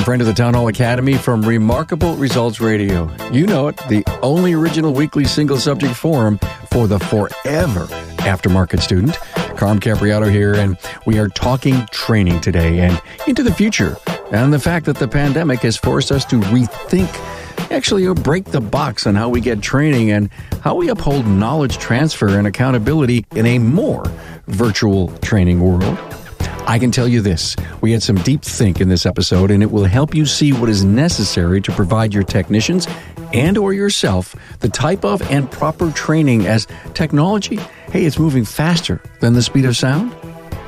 and friend of the Town Hall Academy from Remarkable Results Radio. You know it, the only original weekly single-subject forum for the forever aftermarket student. Carm Capriato here, and we are talking training today and into the future, and the fact that the pandemic has forced us to rethink, actually break the box on how we get training and how we uphold knowledge transfer and accountability in a more virtual training world. I can tell you this, we had some deep think in this episode, and it will help you see what is necessary to provide your technicians and or yourself the type of and proper training as technology, hey, it's moving faster than the speed of sound.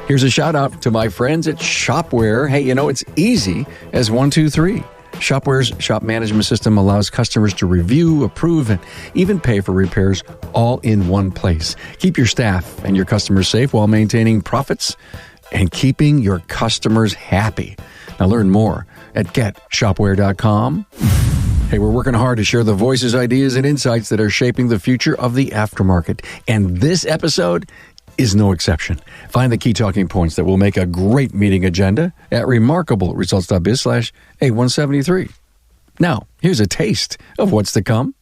Here's a shout out to my friends at Shopware. Hey, you know, it's easy as 1, 2, 3. Shopware's shop management system allows customers to review, approve, and even pay for repairs all in one place. Keep your staff and your customers safe while maintaining profits and keeping your customers happy. Now learn more at getshopware.com. Hey, we're working hard to share the voices, ideas, and insights that are shaping the future of the aftermarket. And this episode is no exception. Find the key talking points that will make a great meeting agenda at remarkableresults.biz/A173. Now, here's a taste of what's to come.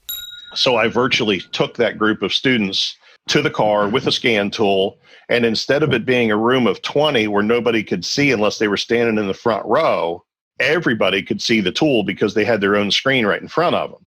So I virtually took that group of students to the car with a scan tool, and instead of it being a room of 20 where nobody could see unless they were standing in the front row, everybody could see the tool because they had their own screen right in front of them.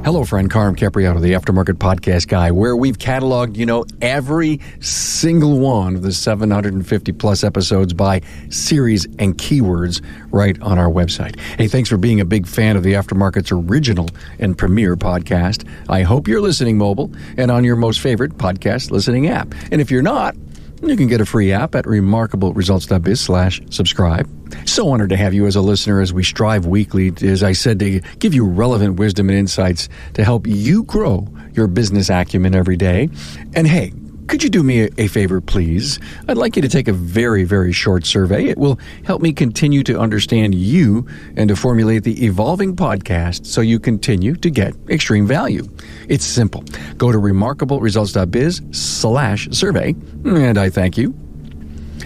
Hello, friend. Carm Capriato, the Aftermarket Podcast Guy, where we've cataloged, every single one of the 750 plus episodes by series and keywords right on our website. Hey, thanks for being a big fan of the Aftermarket's original and premier podcast. I hope you're listening mobile and on your most favorite podcast listening app. And if you're not, you can get a free app at remarkableresults.biz/subscribe. So honored to have you as a listener as we strive weekly, as I said, to give you relevant wisdom and insights to help you grow your business acumen every day. And hey, could you do me a favor, please? I'd like you to take a very, very short survey. It will help me continue to understand you and to formulate the evolving podcast so you continue to get extreme value. It's simple. Go to remarkableresults.biz/survey, and I thank you.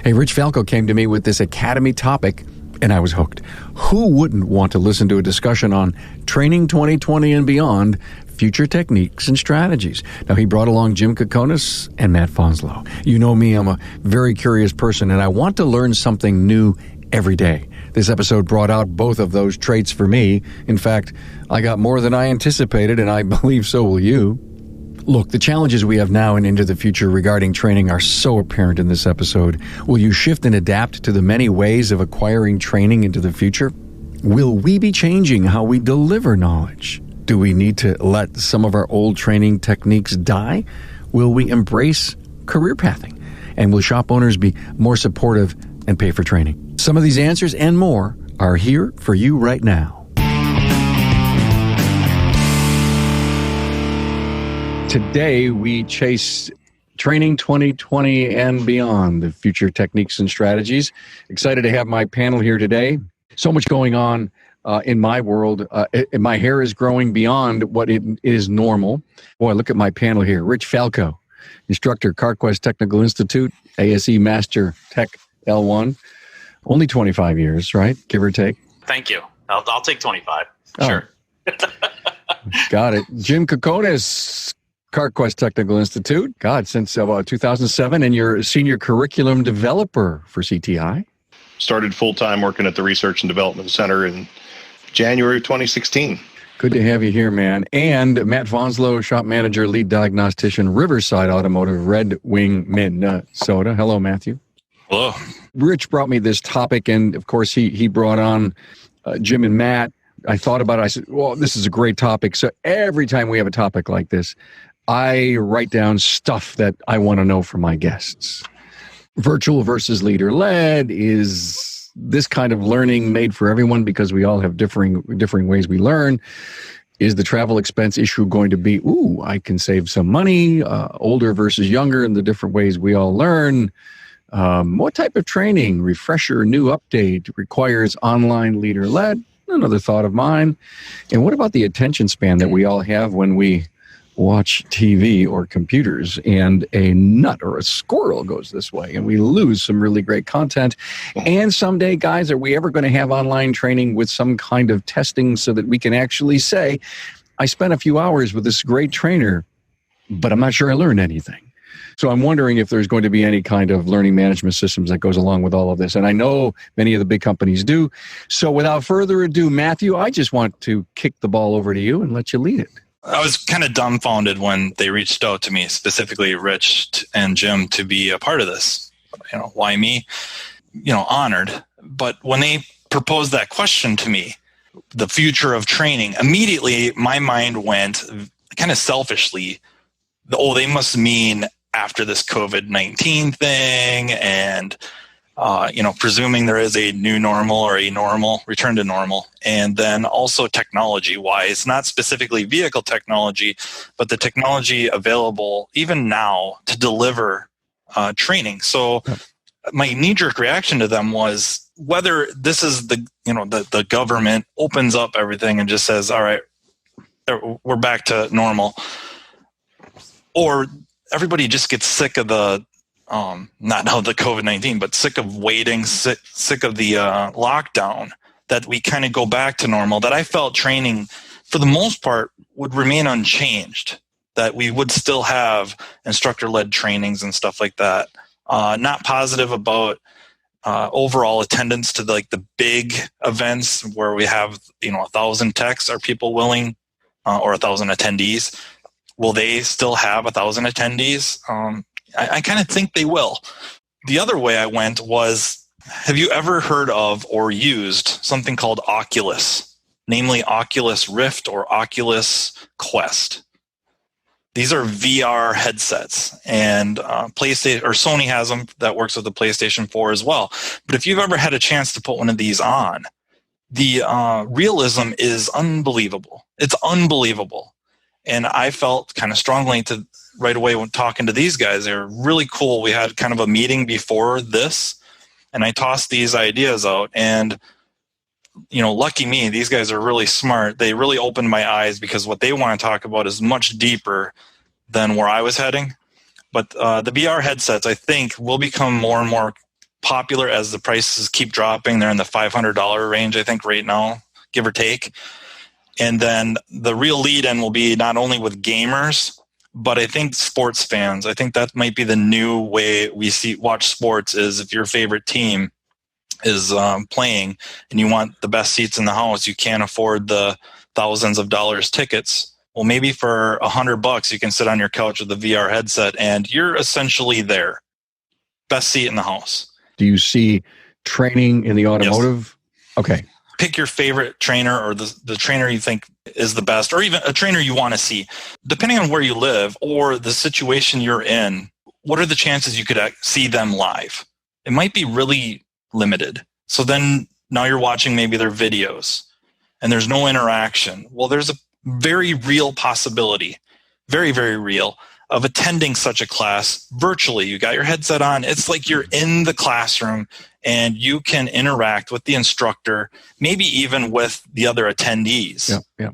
Hey, Rich Falco came to me with this Academy topic, and I was hooked. Who wouldn't want to listen to a discussion on training 2020 and beyond, future techniques and strategies? Now, he brought along Jim Cokonis and Matt Fanslow. You know me, I'm a very curious person, and I want to learn something new every day. This episode brought out both of those traits for me. In fact, I got more than I anticipated, and I believe so will you. Look, the challenges we have now and into the future regarding training are so apparent in this episode. Will you shift and adapt to the many ways of acquiring training into the future? Will we be changing how we deliver knowledge? Do we need to let some of our old training techniques die? Will we embrace career pathing? And will shop owners be more supportive and pay for training? Some of these answers and more are here for you right now. Today, we chase training 2020 and beyond, the future techniques and strategies. Excited to have my panel here today. So much going on in my world. My hair is growing beyond what it is normal. Boy, look at my panel here. Rich Falco, instructor, Carquest Technical Institute, ASE Master Tech L1. Only 25 years, right? Give or take. Thank you. I'll take 25. Sure. Got it. Jim Cokonis, Carquest Technical Institute. God, since 2007, and you're a senior curriculum developer for CTI. Started full-time working at the Research and Development Center in January of 2016. Good to have you here, man. And Matt Fanslow, shop manager, lead diagnostician, Riverside Automotive, Red Wing, Minnesota. Hello, Matthew. Hello. Rich brought me this topic, and of course, he brought on Jim and Matt. I thought about it. I said, well, this is a great topic. So every time we have a topic like this, I write down stuff that I want to know from my guests. Virtual versus leader-led. Is this kind of learning made for everyone because we all have differing ways we learn? Is the travel expense issue going to be, I can save some money, older versus younger, and the different ways we all learn? What type of training, refresher, new update requires online leader-led? Another thought of mine. And what about the attention span that we all have when we watch TV or computers, and a nut or a squirrel goes this way, and we lose some really great content. And someday, guys, are we ever going to have online training with some kind of testing so that we can actually say, I spent a few hours with this great trainer, but I'm not sure I learned anything? So I'm wondering if there's going to be any kind of learning management systems that goes along with all of this. And I know many of the big companies do. So without further ado, Matthew, I just want to kick the ball over to you and let you lead it. I was kind of dumbfounded when they reached out to me, specifically Rich and Jim, to be a part of this. Why me? Honored. But when they proposed that question to me, the future of training, immediately my mind went kind of selfishly, they must mean after this COVID-19 thing and, presuming there is a new normal or a normal, return to normal. And then also technology-wise, not specifically vehicle technology, but the technology available even now to deliver training. So my knee-jerk reaction to them was whether this is the government opens up everything and just says, all right, we're back to normal, or everybody just gets sick of the not now the COVID-19, but sick of waiting, sick of the lockdown, that we kind of go back to normal, that I felt training for the most part would remain unchanged, that we would still have instructor-led trainings and stuff like that. Not positive about overall attendance to the big events where we have 1,000 techs. Are people willing, or 1,000 attendees? Will they still have 1,000 attendees? I kind of think they will. The other way I went was, have you ever heard of or used something called Oculus, namely Oculus Rift or Oculus Quest? These are VR headsets, and PlayStation or Sony has them that works with the PlayStation 4 as well. But if you've ever had a chance to put one of these on, the realism is unbelievable. It's unbelievable. And I felt kind of strongly right away when talking to these guys. They're really cool. We had kind of a meeting before this, and I tossed these ideas out. And, lucky me, these guys are really smart. They really opened my eyes, because what they want to talk about is much deeper than where I was heading. But the VR headsets, I think, will become more and more popular as the prices keep dropping. They're in the $500 range, I think, right now, give or take. And then the real lead-in will be not only with gamers, but I think sports fans. I think that might be the new way we watch sports, is if your favorite team is playing and you want the best seats in the house, you can't afford the thousands of dollars tickets. Well, maybe for $100 you can sit on your couch with a VR headset and you're essentially there. Best seat in the house. Do you see training in the automotive? Yes. Okay. Pick your favorite trainer, or the trainer you think is the best, or even a trainer you want to see. Depending on where you live or the situation you're in, what are the chances you could see them live? It might be really limited. So then now you're watching maybe their videos and there's no interaction. Well, there's a very real possibility, very, very real, of attending such a class virtually. You got your headset on. It's like you're in the classroom and you can interact with the instructor, maybe even with the other attendees. Yeah.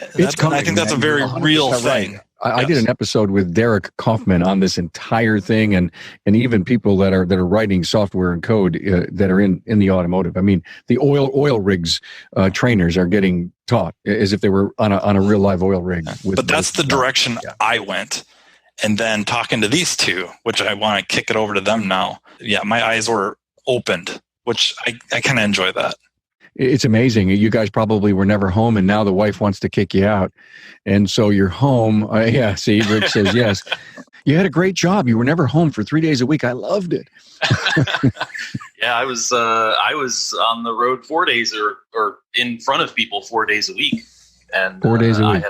I think that's a very real thing. Right. I did an episode with Derek Kaufman on this entire thing, and even people that are writing software and code that are in the automotive. I mean, the oil rigs trainers are getting taught as if they were on a real live oil rig. But that's the direction I went. And then talking to these two, which I want to kick it over to them now. Yeah, my eyes were opened, which I kind of enjoy that. It's amazing. You guys probably were never home, and now the wife wants to kick you out. And so you're home. See, Rick says yes. You had a great job. You were never home for 3 days a week. I loved it. Yeah, I was on the road 4 days or in front of people 4 days a week. And 4 days a week.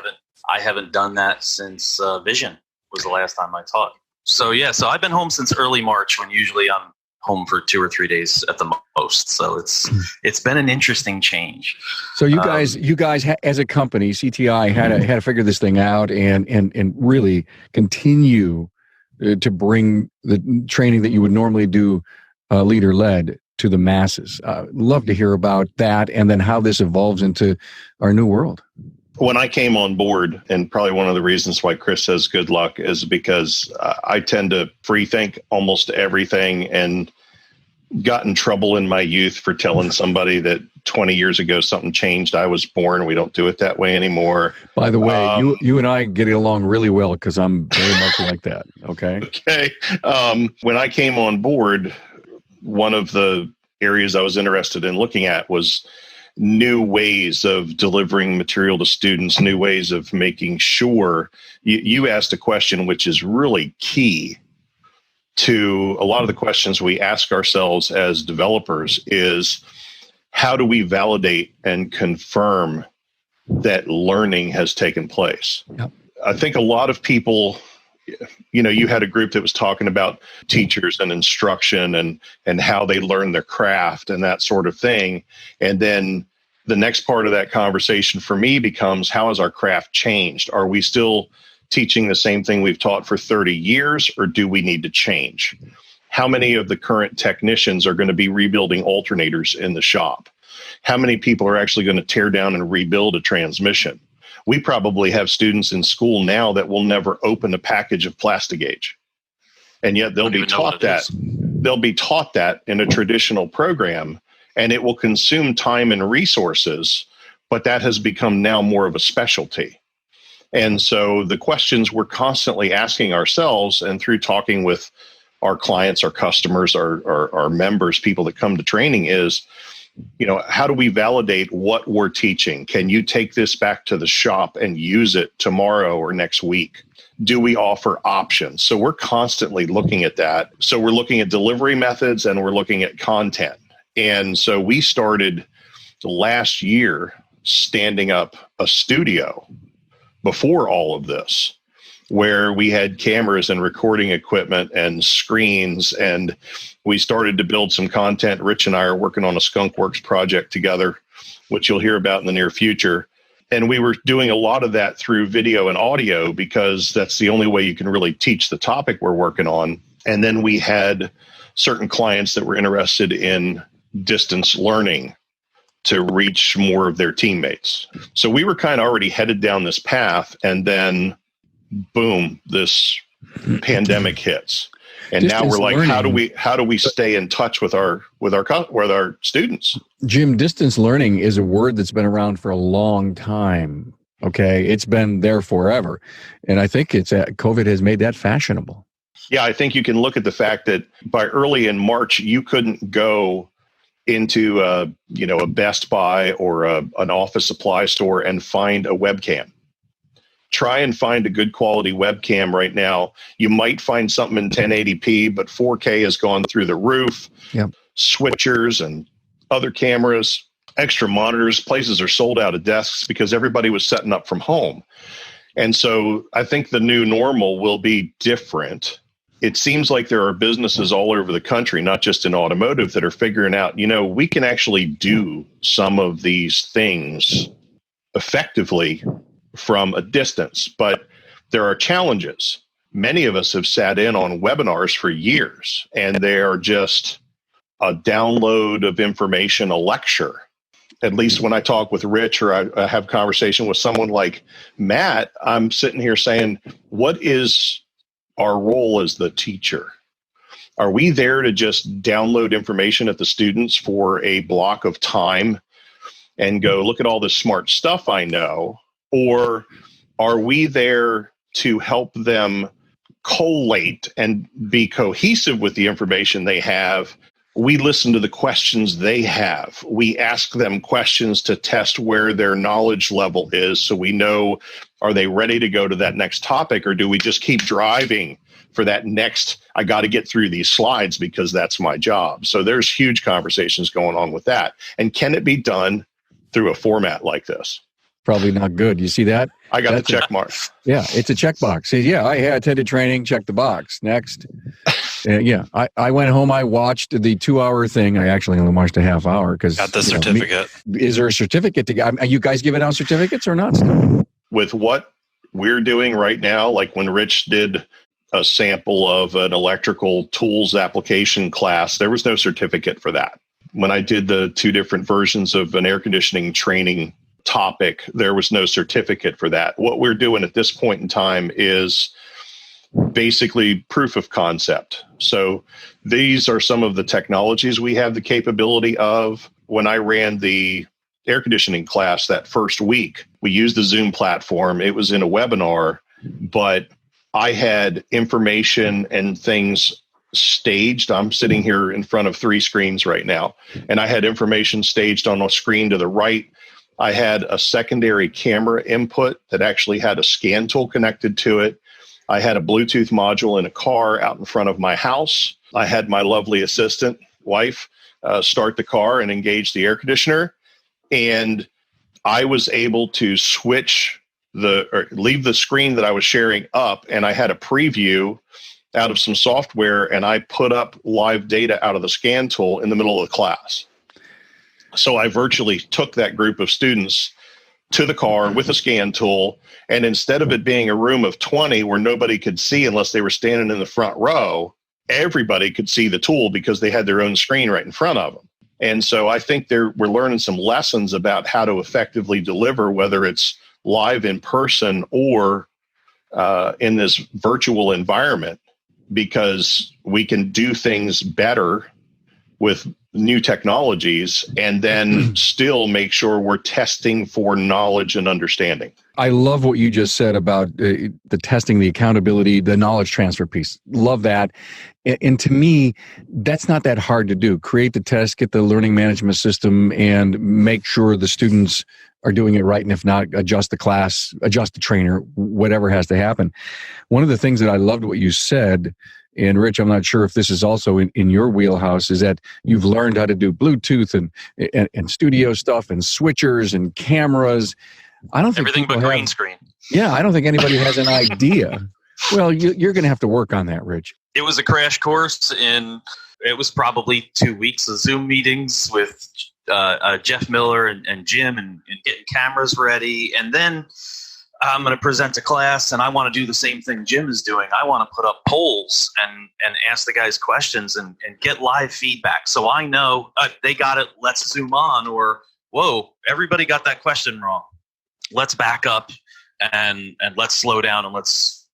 I haven't done that since Vision was the last time I taught. So I've been home since early March, when usually I'm home for 2 or 3 days at the most. So it's been an interesting change. So you guys as a company, CTI had to figure this thing out and really continue to bring the training that you would normally do leader led to the masses. Love to hear about that, and then how this evolves into our new world. When I came on board, and probably one of the reasons why Chris says good luck is because I tend to free think almost everything, and got in trouble in my youth for telling somebody that 20 years ago something changed. I was born. We don't do it that way anymore. By the way, you and I get along really well because I'm very much like that. Okay. Okay. When I came on board, one of the areas I was interested in looking at was new ways of delivering material to students, new ways of making sure. You asked a question which is really key to a lot of the questions we ask ourselves as developers is, how do we validate and confirm that learning has taken place? Yep. I think a lot of people, you had a group that was talking about teachers and instruction and how they learn their craft and that sort of thing. And then the next part of that conversation for me becomes, how has our craft changed? Are we still teaching the same thing we've taught for 30 years, or do we need to change? How many of the current technicians are going to be rebuilding alternators in the shop? How many people are actually going to tear down and rebuild a transmission? We probably have students in school now that will never open a package of Plastigauge. And yet they'll be taught that. They'll be taught that in a traditional program, and it will consume time and resources, but that has become now more of a specialty. And so the questions we're constantly asking ourselves, and through talking with our clients, our customers, our members, people that come to training is, how do we validate what we're teaching? Can you take this back to the shop and use it tomorrow or next week? Do we offer options? So we're constantly looking at that. So we're looking at delivery methods and we're looking at content. And so we started last year standing up a studio before all of this, where we had cameras and recording equipment and screens, and we started to build some content. Rich and I are working on a Skunkworks project together, which you'll hear about in the near future. And we were doing a lot of that through video and audio because that's the only way you can really teach the topic we're working on. And then we had certain clients that were interested in distance learning to reach more of their teammates. So we were kind of already headed down this path, and then boom, this pandemic hits. And distance now we're like, learning. how do we stay in touch with our students? Jim, distance learning is a word that's been around for a long time. Okay, it's been there forever, and I think COVID has made that fashionable. Yeah, I think you can look at the fact that by early in March, you couldn't go into a Best Buy or an office supply store and find a webcam. Try and find a good quality webcam right now. You might find something in 1080p, but 4K has gone through the roof. Yep. Switchers and other cameras, extra monitors. Places are sold out of desks because everybody was setting up from home. And so I think the new normal will be different. It seems like there are businesses all over the country, not just in automotive, that are figuring out, we can actually do some of these things effectively from a distance, but there are challenges. Many of us have sat in on webinars for years, and they are just a download of information, a lecture. At least when I talk with Rich or I have conversation with someone like Matt, I'm sitting here saying, what is our role as the teacher? Are we there to just download information at the students for a block of time and go, look at all this smart stuff I know? Or are we there to help them collate and be cohesive with the information they have? We listen to the questions they have. We ask them questions to test where their knowledge level is so we know, are they ready to go to that next topic, or do we just keep driving for that next, I got to get through these slides because that's my job. So there's huge conversations going on with that. And can it be done through a format like this? Probably not good. You see that? I got the check mark. Yeah, it's a checkbox. See, yeah, I attended training, check the box. Next. I went home, I watched the 2-hour thing. I actually only watched a half hour because got the certificate. Is there a certificate to get? Are you guys giving out certificates or not? With what we're doing right now, like when Rich did a sample of an electrical tools application class, there was no certificate for that. When I did the 2 different versions of an air conditioning training topic, there was no certificate for that. What we're doing at this point in time is basically proof of concept. So these are some of the technologies we have the capability of. When I ran the air conditioning class that first week, we used the Zoom platform. It was in a webinar, but I had information and things staged. I'm sitting here in front of 3 screens right now, and I had information staged on a screen to the right. I had a secondary camera input that actually had a scan tool connected to it. I had a Bluetooth module in a car out in front of my house. I had my lovely assistant, wife, start the car and engage the air conditioner. And I was able to leave the screen that I was sharing up, and I had a preview out of some software, and I put up live data out of the scan tool in the middle of the class. So I virtually took that group of students to the car with a scan tool, and instead of it being a room of 20 where nobody could see unless they were standing in the front row, everybody could see the tool because they had their own screen right in front of them. And so I think we're learning some lessons about how to effectively deliver, whether it's live in person or in this virtual environment, because we can do things better with new technologies and then still make sure we're testing for knowledge and understanding. I love what you just said about the testing, the accountability, the knowledge transfer piece. Love that. And to me, that's not that hard to do. Create the test, get the learning management system, and make sure the students are doing it right. And if not, adjust the class, adjust the trainer, whatever has to happen. One of the things that I loved what you said, and Rich, I'm not sure if this is also in your wheelhouse, is that you've learned how to do Bluetooth and studio stuff and switchers and cameras. I don't think everything but green screen. Yeah, I don't think anybody has an idea. Well, you're going to have to work on that, Rich. It was a crash course it was probably 2 weeks of Zoom meetings with Jeff Miller and Jim and getting cameras ready. And then I'm going to present a class, and I want to do the same thing Jim is doing. I want to put up polls and ask the guys questions and get live feedback. So I know they got it, let's zoom on, or, whoa, everybody got that question wrong. Let's back up and let's slow down and let's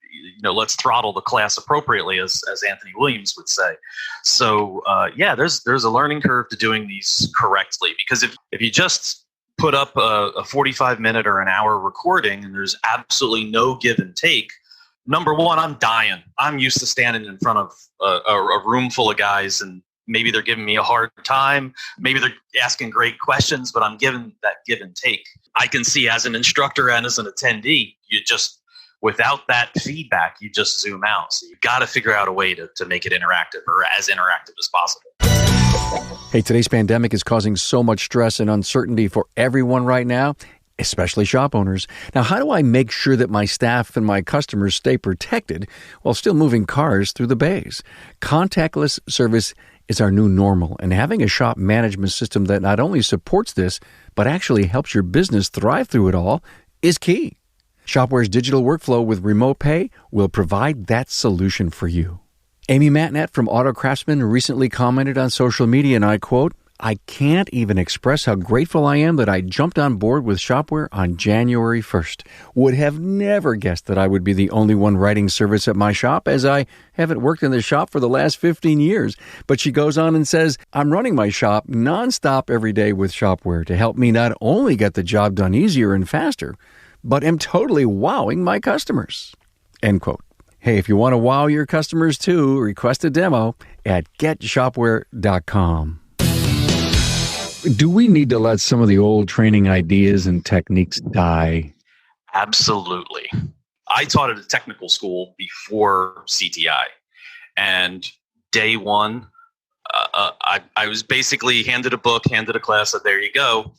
throttle the class appropriately, as Anthony Williams would say. So there's a learning curve to doing these correctly, because if you just put up a 45-minute or an hour recording and there's absolutely no give and take, number one, I'm dying. I'm used to standing in front of a room full of guys, and maybe they're giving me a hard time. Maybe they're asking great questions, but I'm given that give and take. I can see as an instructor and as an attendee, without that feedback, you just zoom out. So you've got to figure out a way to make it interactive, or as interactive as possible. Hey, today's pandemic is causing so much stress and uncertainty for everyone right now, especially shop owners. Now, how do I make sure that my staff and my customers stay protected while still moving cars through the bays? Contactless service is our new normal, and having a shop management system that not only supports this, but actually helps your business thrive through it all is key. Shopware's digital workflow with Remote Pay will provide that solution for you. Amy Matnett from Auto Craftsman recently commented on social media, and I quote, "I can't even express how grateful I am that I jumped on board with Shopware on January 1st. Would have never guessed that I would be the only one writing service at my shop, as I haven't worked in the shop for the last 15 years. But she goes on and says, I'm running my shop nonstop every day with Shopware to help me not only get the job done easier and faster, but am totally wowing my customers." End quote. Hey, if you want to wow your customers too, request a demo at getshopware.com. Do we need to let some of the old training ideas and techniques die? Absolutely. I taught at a technical school before CTI, and day one, I was basically handed a book, handed a class, said, there you go.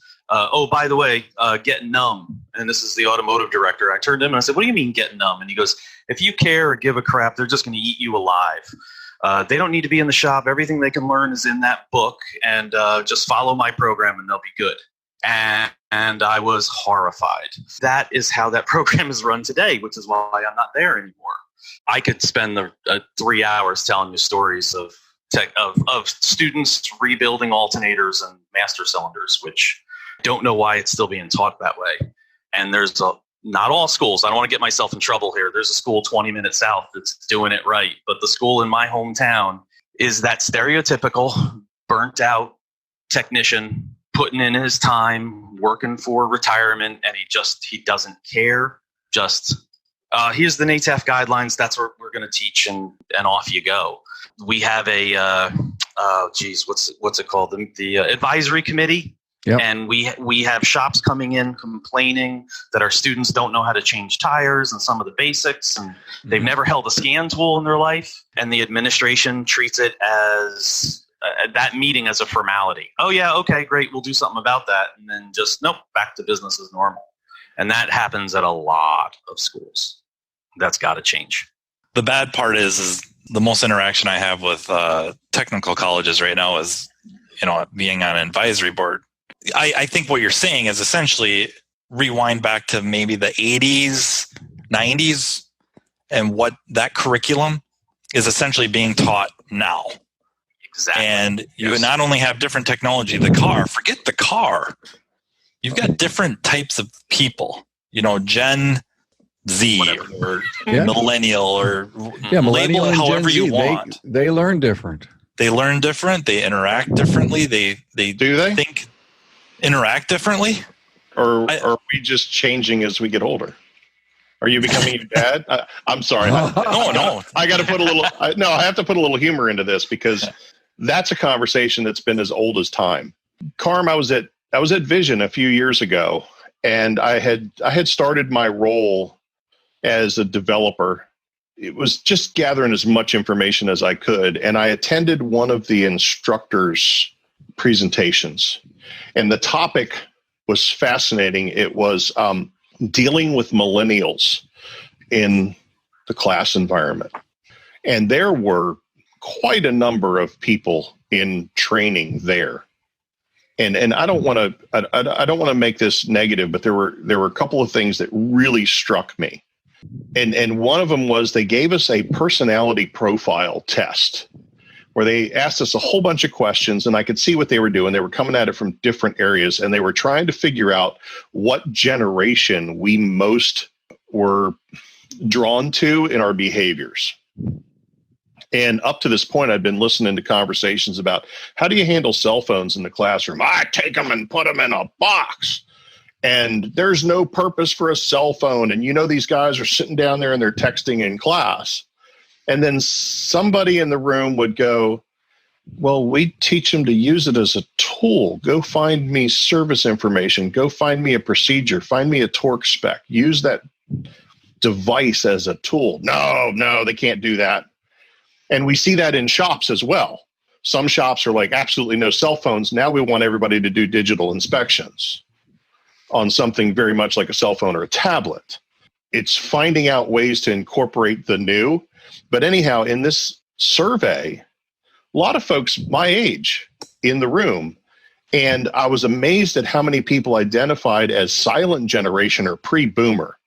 By the way, get numb. And this is the automotive director. I turned to him and I said, what do you mean get numb? And he goes, if you care or give a crap, they're just going to eat you alive. They don't need to be in the shop. Everything they can learn is in that book, and just follow my program and they'll be good. And I was horrified. That is how that program is run today, which is why I'm not there anymore. I could spend 3 hours telling you stories of students rebuilding alternators and master cylinders, which don't know why it's still being taught that way. And there's not all schools. I don't want to get myself in trouble here. There's a school 20 minutes south that's doing it right. But the school in my hometown is that stereotypical burnt out technician putting in his time, working for retirement, and he doesn't care. Just here's the NATAF guidelines. That's what we're going to teach, and off you go. We have a what's it called? The advisory committee. Yep. And we have shops coming in complaining that our students don't know how to change tires and some of the basics, and they've never held a scan tool in their life. And the administration treats it as that meeting as a formality. Oh yeah, okay, great, we'll do something about that, and then just nope, back to business as normal. And that happens at a lot of schools. That's got to change. The bad part is the most interaction I have with technical colleges right now is, being on an advisory board. I think what you're saying is essentially rewind back to maybe the 80s, 90s, and what that curriculum is essentially being taught now. Exactly. And you not only have different technology, forget the car. You've got different types of people, Gen Z or millennial or millennial label however you want. They learn different. They learn different. They interact differently. They think interact differently. Or are we just changing as we get older? Are you becoming your dad? I'm sorry. No. I got to put I have to put a little humor into this because that's a conversation that's been as old as time. Carm, I was at Vision a few years ago, and I had started my role as a developer. It was just gathering as much information as I could, and I attended one of the instructors' presentations, and the topic was fascinating. It was dealing with millennials in the class environment, and there were quite a number of people in training there. And I don't want to make this negative, but there were a couple of things that really struck me. And one of them was they gave us a personality profile test where they asked us a whole bunch of questions, and I could see what they were doing. They were coming at it from different areas, and they were trying to figure out what generation we most were drawn to in our behaviors. And up to this point, I'd been listening to conversations about how do you handle cell phones in the classroom? I take them and put them in a box. And there's no purpose for a cell phone. And these guys are sitting down there and they're texting in class. And then somebody in the room would go, well, we teach them to use it as a tool. Go find me service information. Go find me a procedure. Find me a torque spec. Use that device as a tool. No, they can't do that. And we see that in shops as well. Some shops are like, absolutely no cell phones. Now we want everybody to do digital inspections on something very much like a cell phone or a tablet. It's finding out ways to incorporate the new. But anyhow, in this survey, a lot of folks my age in the room, and I was amazed at how many people identified as silent generation or pre-boomer.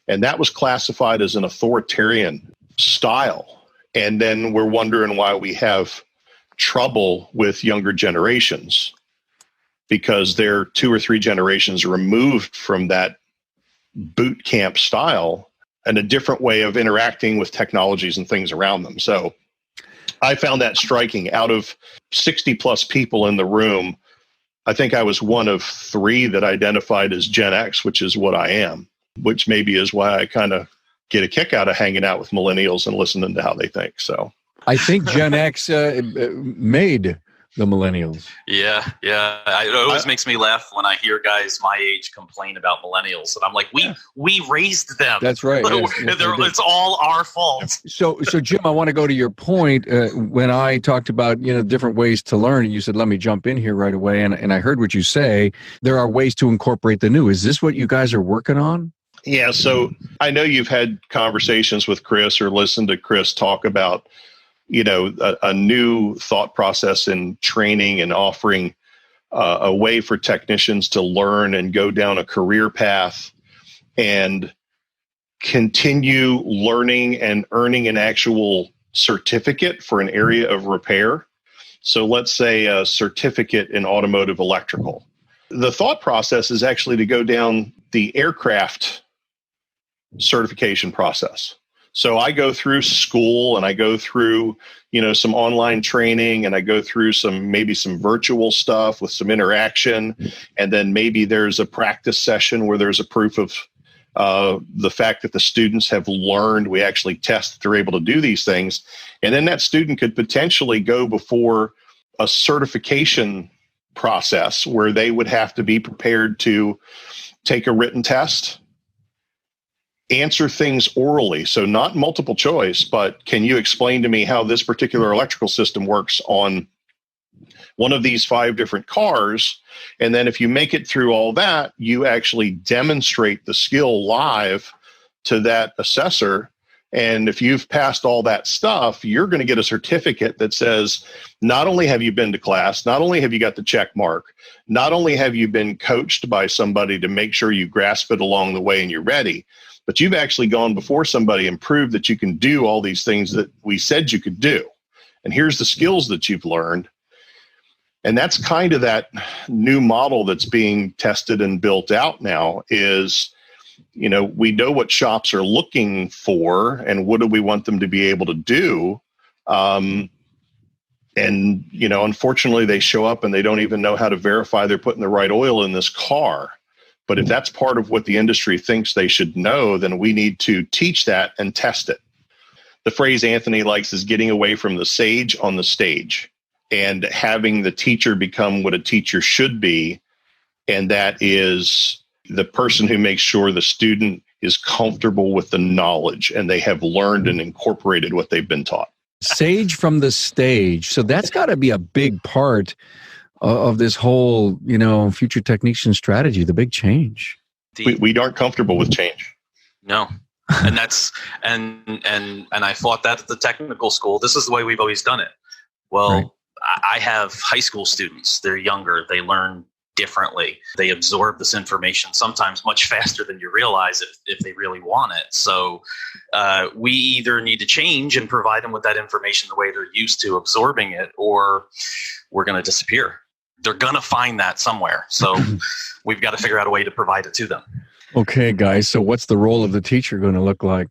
And that was classified as an authoritarian style. And then we're wondering why we have trouble with younger generations because they're 2 or 3 generations removed from that boot camp style and a different way of interacting with technologies and things around them. So I found that striking. Out of 60 plus people in the room, I think I was one of 3 that identified as Gen X, which is what I am, which maybe is why I kind of get a kick out of hanging out with millennials and listening to how they think. So I think Gen X made the millennials. Yeah. It always makes me laugh when I hear guys my age complain about millennials, and I'm like, we raised them. That's right. Yes, it's all our fault. So Jim, I want to go to your point. When I talked about different ways to learn, you said, let me jump in here right away, and I heard what you say. There are ways to incorporate the new. Is this what you guys are working on? Yeah, so I know you've had conversations with Chris or listened to Chris talk about, a new thought process in training and offering a way for technicians to learn and go down a career path and continue learning and earning an actual certificate for an area of repair. So let's say a certificate in automotive electrical. The thought process is actually to go down the aircraft certification process. So I go through school and I go through, some online training, and I go through maybe some virtual stuff with some interaction. And then maybe there's a practice session where there's a proof of the fact that the students have learned. We actually test that they're able to do these things. And then that student could potentially go before a certification process where they would have to be prepared to take a written test, answer things orally. So not multiple choice, but can you explain to me how this particular electrical system works on one of these 5 different cars? And then if you make it through all that, you actually demonstrate the skill live to that assessor. And if you've passed all that stuff, you're going to get a certificate that says, not only have you been to class, not only have you got the check mark, not only have you been coached by somebody to make sure you grasp it along the way and you're ready, but you've actually gone before somebody and proved that you can do all these things that we said you could do. And here's the skills that you've learned. And that's kind of that new model that's being tested and built out now is, we know what shops are looking for and what do we want them to be able to do. Unfortunately, they show up and they don't even know how to verify they're putting the right oil in this car. But if that's part of what the industry thinks they should know, then we need to teach that and test it. The phrase Anthony likes is getting away from the sage on the stage and having the teacher become what a teacher should be. And that is the person who makes sure the student is comfortable with the knowledge and they have learned and incorporated what they've been taught. Sage from the stage. So that's got to be a big part of this whole, future technician strategy, the big change. We aren't comfortable with change. No. And that's, and I fought that at the technical school. This is the way we've always done it. Well, right. I have high school students. They're younger. They learn differently. They absorb this information sometimes much faster than you realize if they really want it. So we either need to change and provide them with that information the way they're used to absorbing it, or we're going to disappear. They're going to find that somewhere. So we've got to figure out a way to provide it to them. Okay, guys. So what's the role of the teacher going to look like?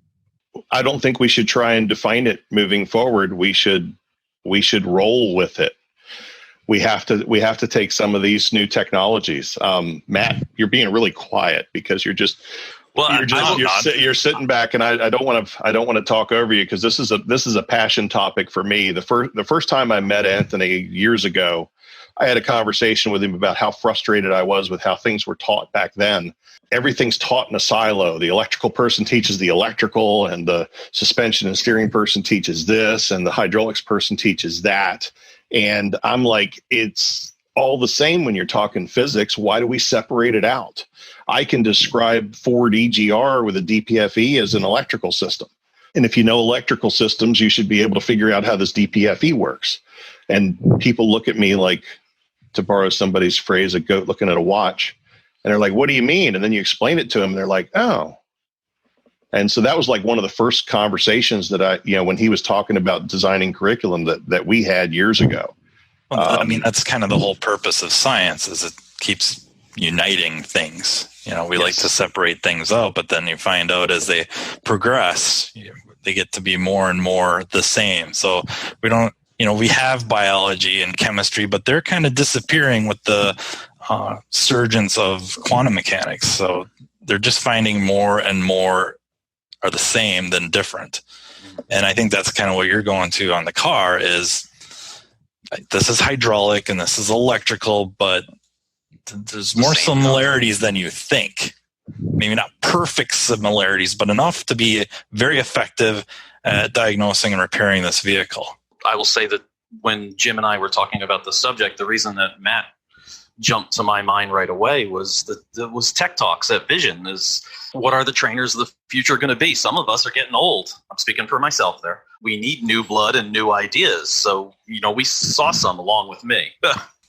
I don't think we should try and define it moving forward. We should roll with it. We have to take some of these new technologies. Matt, you're being really quiet because you're sitting back, and I don't want to talk over you because this is a passion topic for me. The first time I met Anthony years ago, I had a conversation with him about how frustrated I was with how things were taught back then. Everything's taught in a silo. The electrical person teaches the electrical, and the suspension and steering person teaches this, and the hydraulics person teaches that. And I'm like, it's all the same when you're talking physics. Why do we separate it out? I can describe Ford EGR with a DPFE as an electrical system. And if you know electrical systems, you should be able to figure out how this DPFE works. And people look at me like, to borrow somebody's phrase, a goat looking at a watch. And they're like, what do you mean? And then you explain it to them, and they're like, oh. And so that was like one of the first conversations that when he was talking about designing curriculum that we had years ago. Well, that's kind of the whole purpose of science, is it keeps uniting things. We like to separate things out, but then you find out as they progress, they get to be more and more the same. So we don't, we have biology and chemistry, but they're kind of disappearing with the surgence of quantum mechanics. So they're just finding more and more are the same than different. And I think that's kind of what you're going to on the car is this is hydraulic and this is electrical, but there's more similarities than you think. Maybe not perfect similarities, but enough to be very effective at diagnosing and repairing this vehicle. I will say that when Jim and I were talking about the subject, the reason that Matt jumped to my mind right away was that there was Tech Talks at Vision. Is what are the trainers of the future going to be? Some of us are getting old. I'm speaking for myself there. We need new blood and new ideas. So, we saw some along with me.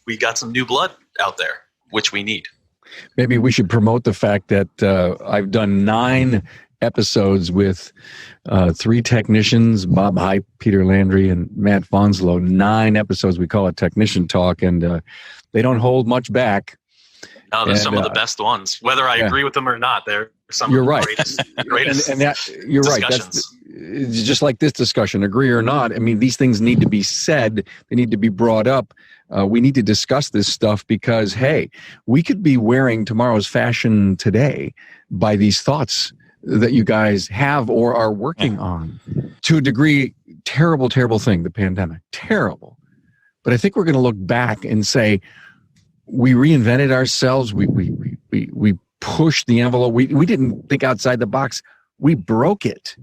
We got some new blood out there, which we need. Maybe we should promote the fact that I've done 9 episodes with 3 technicians, Bob Hype, Peter Landry, and Matt Fanslow. 9 episodes. We call it Technician Talk, and they don't hold much back. No, they're some of the best ones. Whether I agree with them or not, they're some of the greatest and that, you're right. That's just like this discussion, agree or not. I mean, these things need to be said. They need to be brought up. We need to discuss this stuff because, hey, we could be wearing tomorrow's fashion today by these thoughts that you guys have or are working on. To a degree, terrible, terrible thing, the pandemic. Terrible. But I think we're going to look back and say, we reinvented ourselves. We pushed the envelope. We didn't think outside the box. We broke it.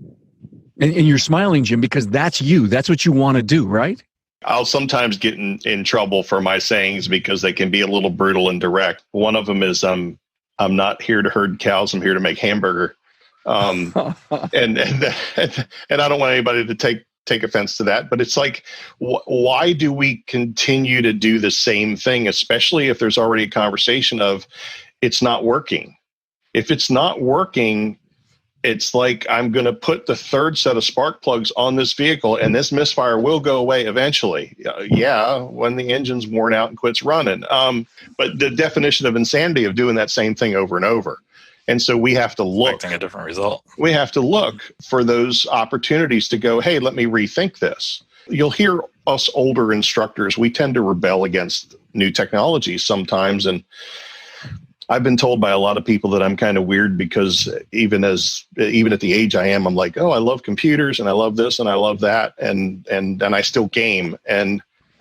And you're smiling, Jim, because that's you. That's what you want to do, right? I'll sometimes get in trouble for my sayings because they can be a little brutal and direct. One of them is, I'm not here to herd cows. I'm here to make hamburger. And I don't want anybody to take offense to that, but it's like, why do we continue to do the same thing, especially if there's already a conversation of it's not working? If it's not working, it's like I'm going to put the third set of spark plugs on this vehicle and this misfire will go away eventually. When the engine's worn out and quits running. But the definition of insanity of doing that same thing over and over. And so we have to look. Expecting a different result. We have to look for those opportunities to go, hey, let me rethink this. You'll hear us older instructors, we tend to rebel against new technologies sometimes. And I've been told by a lot of people that I'm kind of weird because even at the age I am, I'm like, oh, I love computers and I love this and I love that. And I still game.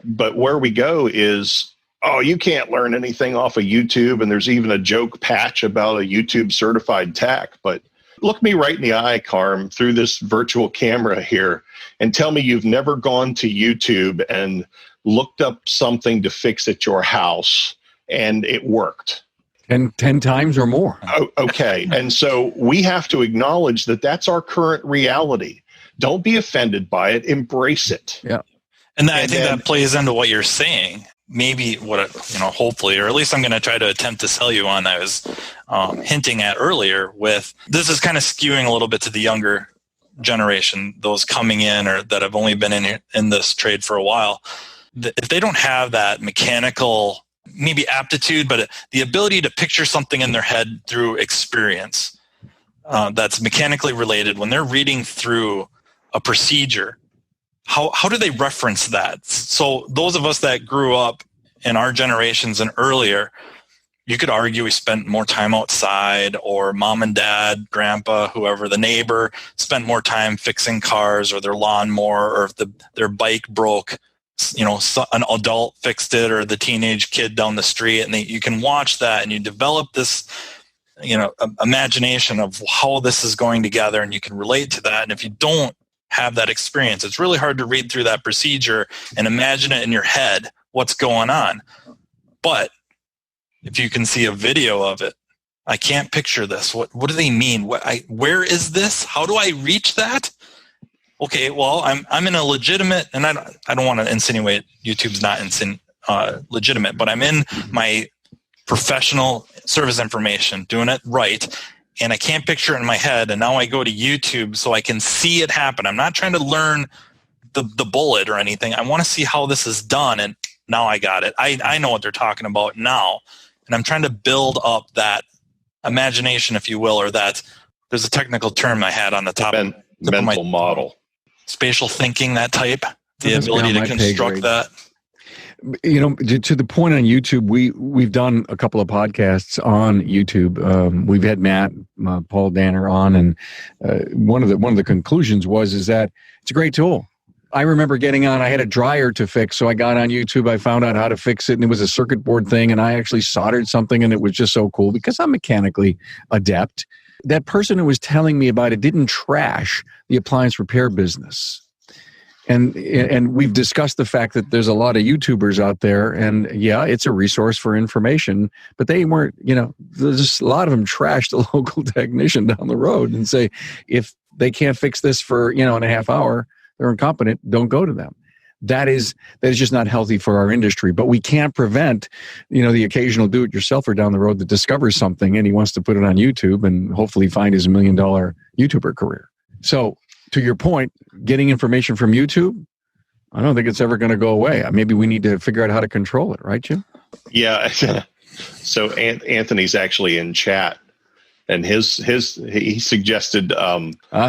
But where we go is, oh, you can't learn anything off of YouTube. And there's even a joke patch about a YouTube certified tech. But look me right in the eye, Carm, through this virtual camera here and tell me you've never gone to YouTube and looked up something to fix at your house and it worked. 10 times or more. Oh, okay. And so we have to acknowledge that that's our current reality. Don't be offended by it. Embrace it. Yeah. And I think that plays into what you're saying. Maybe hopefully, or at least I'm going to try to attempt to sell you on. I was hinting at earlier with this is kind of skewing a little bit to the younger generation, those coming in or that have only been in this trade for a while. If they don't have that mechanical maybe aptitude, but the ability to picture something in their head through experience that's mechanically related, when they're reading through a procedure, how do they reference that? So those of us that grew up in our generations and earlier, you could argue we spent more time outside, or mom and dad, grandpa, whoever, the neighbor spent more time fixing cars or their lawnmower, or if their bike broke, an adult fixed it, or the teenage kid down the street, and you can watch that and you develop this, imagination of how this is going together, and you can relate to that. And if you don't have that experience, it's really hard to read through that procedure and imagine it in your head, what's going on. But if you can see a video of it, I can't picture this. What do they mean? Where is this? How do I reach that? Okay, well, I'm in a legitimate, and I don't want to insinuate YouTube's not legitimate, but I'm in my professional service information, doing it right, and I can't picture it in my head, and now I go to YouTube so I can see it happen. I'm not trying to learn the bullet or anything. I want to see how this is done, and now I got it. I know what they're talking about now, and I'm trying to build up that imagination, if you will, or that there's a technical term I had on the top. Mental model. Spatial thinking, that type, the ability to construct that. To the point on YouTube, we've done a couple of podcasts on YouTube. We've had Matt, Paul Danner on, and one of the conclusions is that it's a great tool. I remember getting on. I had a dryer to fix, so I got on YouTube. I found out how to fix it, and it was a circuit board thing, and I actually soldered something, and it was just so cool because I'm mechanically adept. That person who was telling me about it didn't trash the appliance repair business. And we've discussed the fact that there's a lot of YouTubers out there, and yeah, it's a resource for information, but they weren't, there's a lot of them trash the local technician down the road and say, if they can't fix this for, in a half hour, they're incompetent, don't go to them. That is just not healthy for our industry. But we can't prevent, the occasional do-it-yourselfer down the road that discovers something and he wants to put it on YouTube and hopefully find his $1 million YouTuber career. So to your point, getting information from YouTube, I don't think it's ever going to go away. Maybe we need to figure out how to control it, right, Jim? Yeah. So Anthony's actually in chat, and he suggested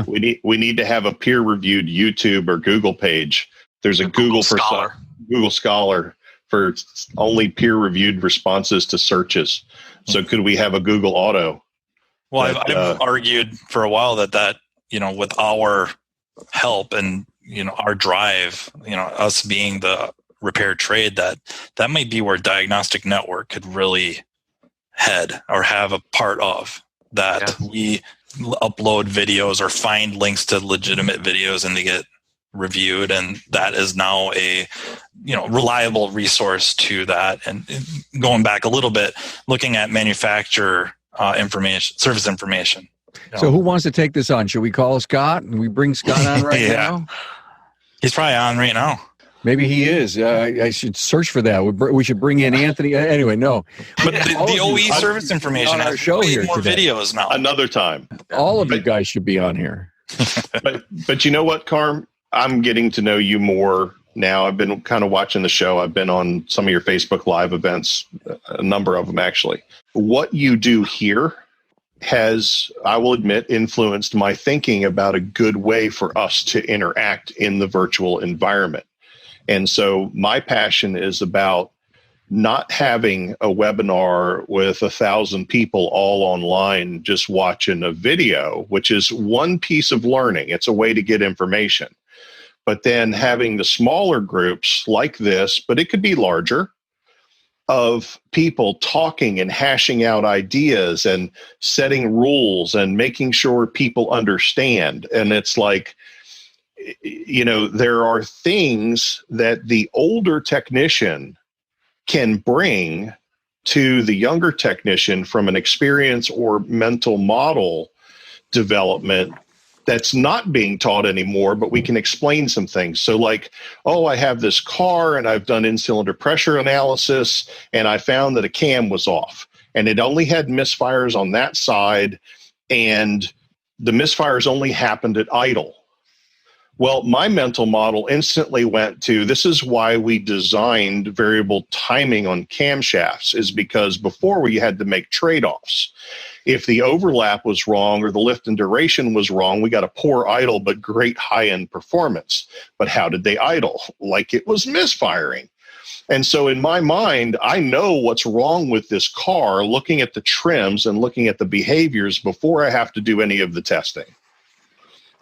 we need to have a peer-reviewed YouTube or Google page. There's a Google Scholar for only peer-reviewed responses to searches. So could we have a Google Auto? Well, I've argued for a while that with our help and our drive, us being the repair trade, that might be where Diagnostic Network could really head or have a part of that. Yeah. We upload videos or find links to legitimate videos and they get reviewed, and that is now a reliable resource to that. And going back a little bit, looking at manufacturer information, service information. So who wants to take this on? Should we call Scott? And we bring Scott on right now? He's probably on right now. Maybe he is. I should search for that. We should bring in Anthony. Anyway, no. But the OE service information on our show here more today. Videos now. Another time. All of you guys should be on here. But you know what, Carm? I'm getting to know you more now. I've been kind of watching the show. I've been on some of your Facebook Live events, a number of them actually. What you do here has, I will admit, influenced my thinking about a good way for us to interact in the virtual environment. And so my passion is about not having a webinar with 1,000 people all online just watching a video, which is one piece of learning. It's a way to get information. But then having the smaller groups like this, but it could be larger, of people talking and hashing out ideas and setting rules and making sure people understand. And it's like, there are things that the older technician can bring to the younger technician from an experience or mental model development that's not being taught anymore, but we can explain some things. So like, I have this car and I've done in-cylinder pressure analysis and I found that a cam was off and it only had misfires on that side and the misfires only happened at idle. Well, my mental model instantly went to, this is why we designed variable timing on camshafts, is because before we had to make trade-offs. If the overlap was wrong or the lift and duration was wrong, we got a poor idle but great high-end performance. But how did they idle? Like it was misfiring. And so in my mind, I know what's wrong with this car, looking at the trims and looking at the behaviors before I have to do any of the testing,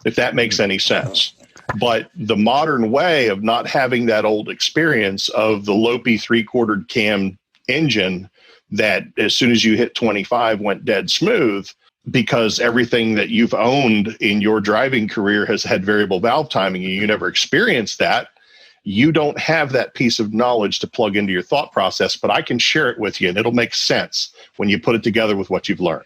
if that makes any sense. But the modern way of not having that old experience of the Lopi 3/4 cam engine that as soon as you hit 25 went dead smooth, because everything that you've owned in your driving career has had variable valve timing and you never experienced that, you don't have that piece of knowledge to plug into your thought process, but I can share it with you and it'll make sense when you put it together with what you've learned.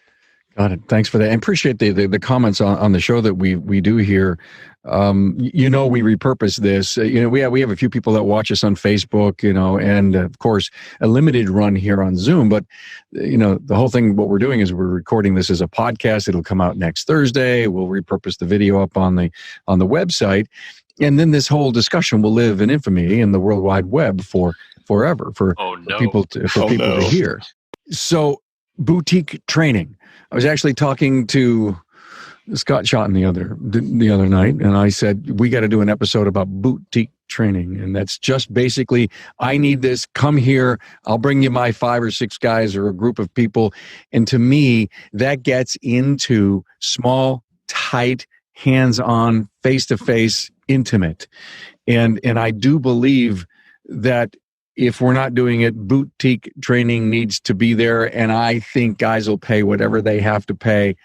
Got it. Thanks for that. I appreciate the comments on the show that we do here. We repurpose this. We have a few people that watch us on Facebook, and of course a limited run here on Zoom. But the whole thing, what we're doing is we're recording this as a podcast. It'll come out next Thursday. We'll repurpose the video up on the website, and then this whole discussion will live in infamy in the World Wide Web for forever for people to hear. So boutique training. I was actually talking to Scott Schotten the other night, and I said, we got to do an episode about boutique training. And that's just basically, I need this, come here, I'll bring you my 5 or 6 guys or a group of people. And to me, that gets into small, tight, hands-on, face-to-face, intimate. And I do believe that if we're not doing it, boutique training needs to be there. And I think guys will pay whatever they have to pay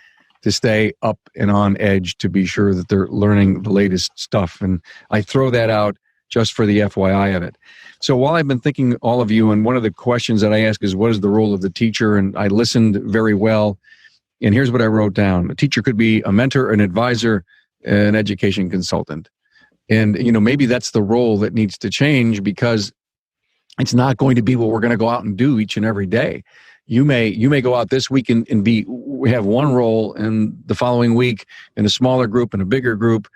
to stay up and on edge to be sure that they're learning the latest stuff. And I throw that out just for the FYI of it. So while I've been thinking all of you, and one of the questions that I ask is, what is the role of the teacher? And I listened very well. And here's what I wrote down. A teacher could be a mentor, an advisor, an education consultant. And, maybe that's the role that needs to change, because it's not going to be what we're going to go out and do each and every day. You may go out this week and we have one role, and the following week in a smaller group and a bigger group.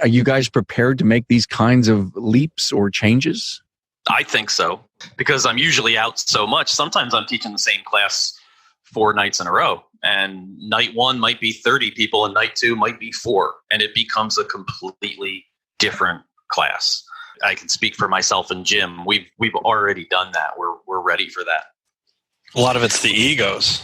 Are you guys prepared to make these kinds of leaps or changes? I think so, because I'm usually out so much. Sometimes I'm teaching the same class 4 nights in a row, and night 1 might be 30 people and night 2 might be 4, and it becomes a completely different class. I can speak for myself and Jim. We've already done that. We're ready for that. A lot of it's the egos.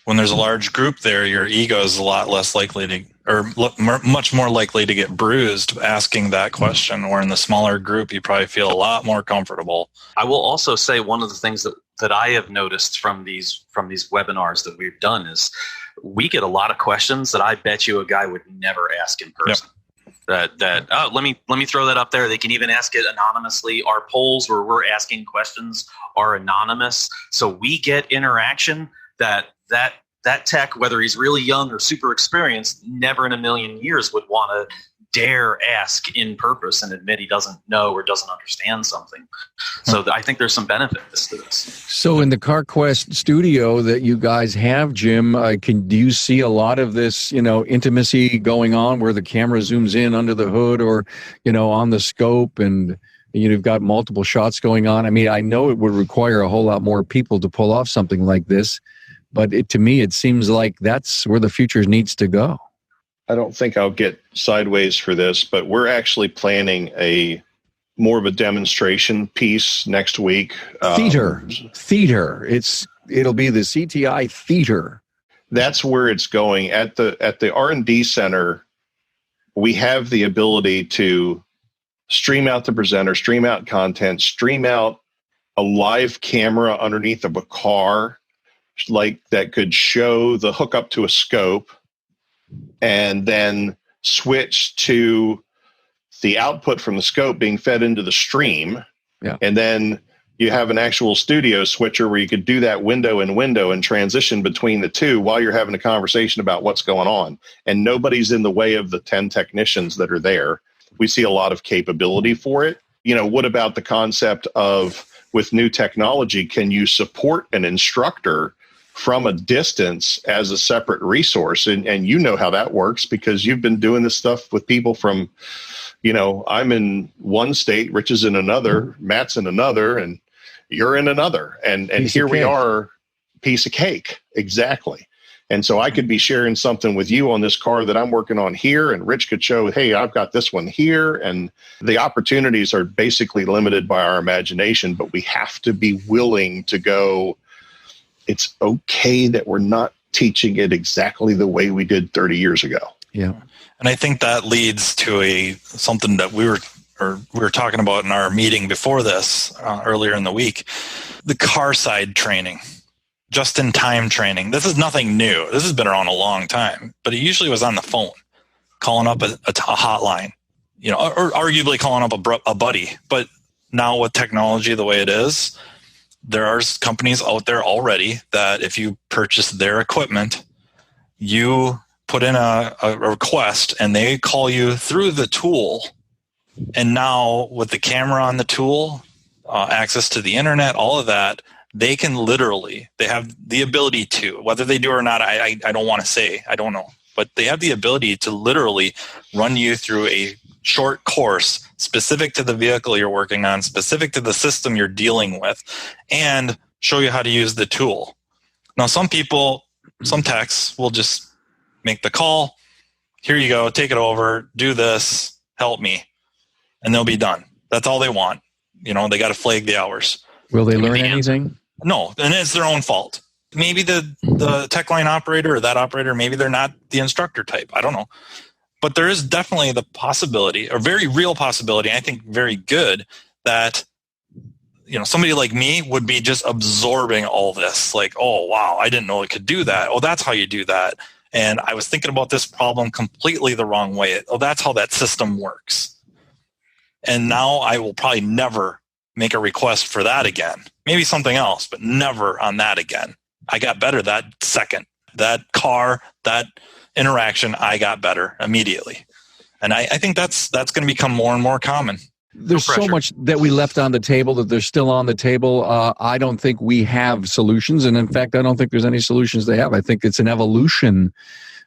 When there's a large group there, your ego is a lot less likely to, or much more likely to get bruised asking that question. Or in the smaller group, you probably feel a lot more comfortable. I will also say one of the things that I have noticed from these webinars that we've done is we get a lot of questions that I bet you a guy would never ask in person. Yep. Let me throw that up there. They can even ask it anonymously. Our polls where we're asking questions are anonymous, so we get interaction that tech, whether he's really young or super experienced, never in a million years would want to dare ask in purpose and admit he doesn't know or doesn't understand something. So I think there's some benefits to this. So in the Carquest studio that you guys have, Jim, do you see a lot of this, intimacy going on where the camera zooms in under the hood or, on the scope, and you've got multiple shots going on? I mean, I know it would require a whole lot more people to pull off something like this, but to me, it seems like that's where the future needs to go. I don't think I'll get sideways for this, but we're actually planning more of a demonstration piece next week. Theater. It'll be the CTI theater. That's where it's going. At the R&D center, we have the ability to stream out the presenter, stream out content, stream out a live camera underneath of a car, like that could show the hookup to a scope, and then switch to the output from the scope being fed into the stream. Yeah. And then you have an actual studio switcher where you could do that window and transition between the two while you're having a conversation about what's going on. And nobody's in the way of the 10 technicians that are there. We see a lot of capability for it. What about the concept of, with new technology, can you support an instructor from a distance as a separate resource? And you know how that works because you've been doing this stuff with people from, I'm in one state, Rich is in another, Matt's in another, and you're in another. And here we are, piece of cake. Exactly. And so I could be sharing something with you on this car that I'm working on here, and Rich could show, hey, I've got this one here. And the opportunities are basically limited by our imagination, but we have to be willing to go, it's okay that we're not teaching it exactly the way we did 30 years ago. Yeah. And I think that leads to something that we were talking about in our meeting before this, earlier in the week, the car side training, just-in-time training. This is nothing new. This has been around a long time, but it usually was on the phone, calling up a hotline, or arguably calling up a buddy. But now with technology the way it is, there are companies out there already that if you purchase their equipment, you put in a request and they call you through the tool. And now with the camera on the tool, access to the internet, all of that, they can they have the ability to, whether they do or not, I don't want to say, I don't know, but they have the ability to literally run you through a short course specific to the vehicle you're working on, specific to the system you're dealing with, and show you how to use the tool. Now, some techs will just make the call. Here you go. Take it over. Do this. Help me. And they'll be done. That's all they want. They got to flag the hours. Will they learn anything? No. And it's their own fault. Maybe the tech line operator or that operator, maybe they're not the instructor type. I don't know. But there is definitely the possibility, or very real possibility, I think very good, that somebody like me would be just absorbing all this. Like, oh, wow, I didn't know it could do that. Oh, that's how you do that. And I was thinking about this problem completely the wrong way. Oh, that's how that system works. And now I will probably never make a request for that again. Maybe something else, but never on that again. I got better that second. That car, that interaction, I got better immediately. And I think that's going to become more and more common. There's so much that we left on the table that they're still on the table. I don't think we have solutions. And in fact, I don't think there's any solutions they have. I think it's an evolution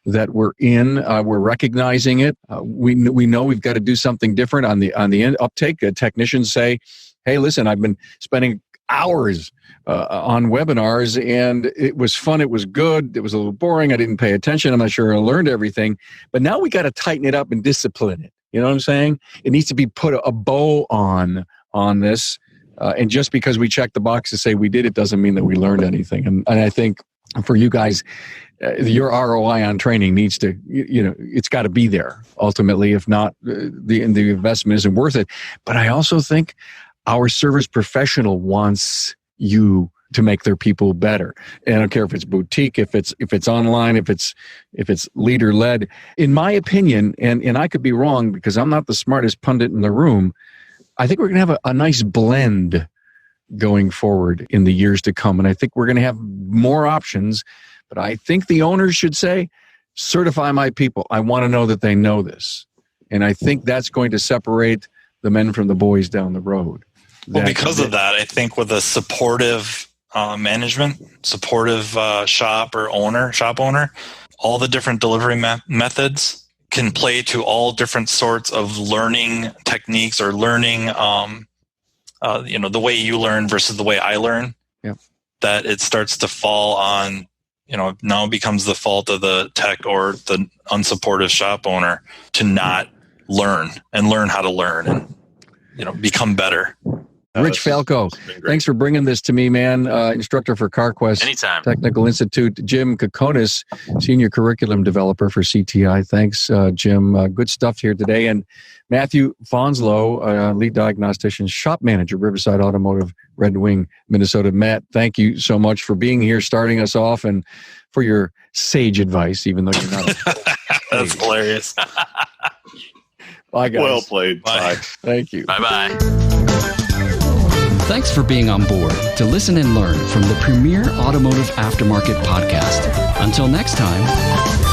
that we're in. We're recognizing it. We know we've got to do something different on the uptake. Technicians say, hey, listen, I've been spending hours on webinars, and it was fun. It was good. It was a little boring. I didn't pay attention. I'm not sure I learned everything. But now we got to tighten it up and discipline it. You know what I'm saying? It needs to be put a bow on this. And just because we check the box to say we did it doesn't mean that we learned anything. And I think for you guys, your ROI on training needs to, it's got to be there ultimately. If not, the investment isn't worth it. But I also think our service professional wants you to make their people better. And I don't care if it's boutique, if it's online, if it's leader led. In my opinion, and I could be wrong because I'm not the smartest pundit in the room, I think we're going to have a nice blend going forward in the years to come. And I think we're going to have more options. But I think the owners should say, certify my people. I want to know that they know this. And I think that's going to separate the men from the boys down the road. Well, because of that, I think with a supportive management, supportive shop owner, all the different delivery methods can play to all different sorts of learning techniques or learning, the way you learn versus the way I learn. Yep. That it starts to fall on, now it becomes the fault of the tech or the unsupportive shop owner to not learn how to learn and, become better. Rich Falco, thanks for bringing this to me, man. Instructor for Carquest Technical Institute. Jim Cokonis, Senior Curriculum Developer for CTI. Thanks, Jim. Good stuff here today. And Matthew Fanslow, Lead Diagnostician, Shop Manager, Riverside Automotive, Red Wing, Minnesota. Matt, thank you so much for being here, starting us off, and for your sage advice, even though you're not. That's hilarious. Bye, guys. Well played. Bye. Thank you. Bye-bye. Thanks for being on board to listen and learn from the premier automotive aftermarket podcast. Until next time.